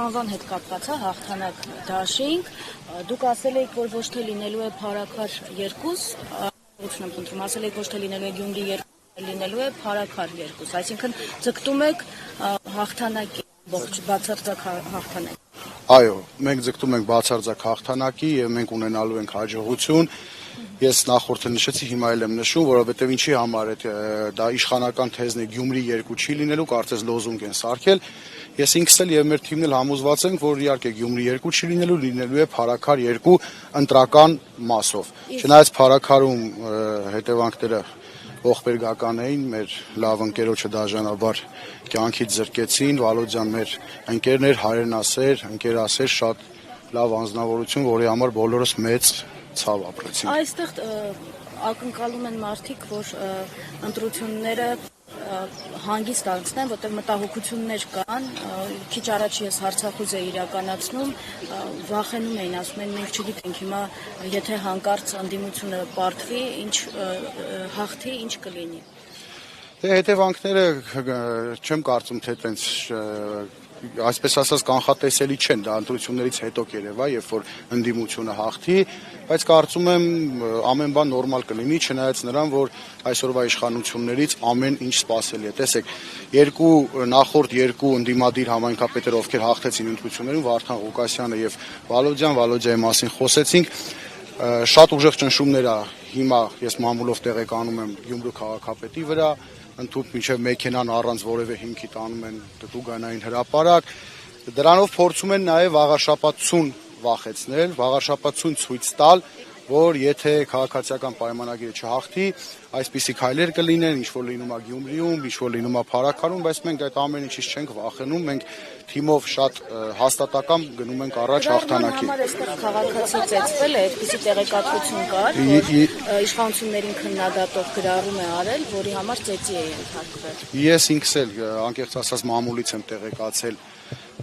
անվան հետ կապված է հաղթանակ դաշինք, դուք ասել եք, որ ոչ թե լինելու է Փարաքար 2, եմ խնդրում, ասել եք ոչ թե լինելու է Գյումրի 2, լինելու է Փարաքար 2, այսինքն ձգտում եք հաղթանակի, բացարձակ հաղթանակի։ Այո, մենք ձգտում ենք բացարձակ հաղթանակի եւ մենք ունենալու ենք հաջողություն։ Ես նախորդը նշեցի, հիմա էլ եմ նշում, որովհետեւ ինչի համար դա իշխանական թեզն է Գյումրի 2 չի լինելու, կարծես լոզունգ են սարքել։ Ես ինքս էլ եւ մեր թիմն էլ համոզված ենք, որ իհարկե Գյումրի 2 չի լինելու է Փարաքար 2 ընտրական մասով։ Չնայած Փարաքարում հետևանքները ողբերգական էին, մեր լավ ընկերոջը դաժանաբար կյանքից զրկեցին, Վալոդյան մեր ընկերներ, հայրենասեր, ընկերասեր, շատ լավ անձնավորություն, որի համար բոլորս մեծ ցավ ապրեցինք։ Այստեղ ակնկալում են մարդիկ, որ ընտրությունները հանգիստ անցնեն, որտեղ մտահոգություններ կան, քիչ առաջ ես հարցախուզ էի իրականացնում, վախենում էին, ասում են մենք չգիտենք հիմա եթե հանկարծ ընդդիմությունը պարտվի, ինչ հաղթի, ինչ կլինի։ Դե հետևանքները չեմ կարծում թե տենց այսպես ասած կանխատեսելի չեն, դա ընտրություններից հետո կերևա, երբ որ ընդդիմությունը հաղթի, բայց կարծում եմ ամեն բան նորմալ կլինի, չնայած նրան, որ այսօրվա իշխանություններից ամեն ինչ սպասելի է։ Տեսեք, նախորդ երկու ընդդիմադիր համայնքապետեր, ովքեր հաղթեցին ընտրություններում, Վարդան Ղուկասյանը եւ Վալոդյանի մասին խոսեցինք, շատ ուժեղ ճնշումներ է հիմա ես մամուլով տեղեկանում եմ Գյումրու քաղաքապետի վրա, ընդհանուր մինչև մեքենան առանց որևէ հիմքի տանում են Տուգանային հրապարակ, դրանով փորձում են նաև աղարշապատություն վախեցնել, աղարշապատություն ցույց տալ, որ եթե քաղաքացիական պայմանագիրը չհաղթի, այսպիսի քայլեր կլինեն, ինչ որ լինում է Գյումրիում, ինչ որ լինում է Փարաքարում, բայց մենք այդ ամեն ինչից չենք վախենում, մենք թիմով շատ հաստատակամ գնում ենք առաջ հաղթանակի։ Համար այստեղ քաղաքացի ծեծվել է, այդպիսի տեղեկատվություն կար, որ իշխանություններին քննադատող գրառում է արել, որի համար ծեծի է ենթարկվել։ Ես ինքս էլ անկեղծ ասած մամուլից եմ տեղեկացել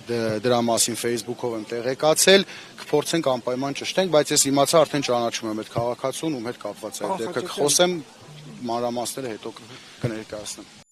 դրա մասին Facebook-ով եմ տեղեկացել, կփորձենք անպայման ճշտենք, բայց ես իմացա արդեն ճանաչում եմ այդ քաղաքացուն, ում հետ կապված է այդ դեպքը, կխոսեմ մանրամասները հետո կներկայացնեմ։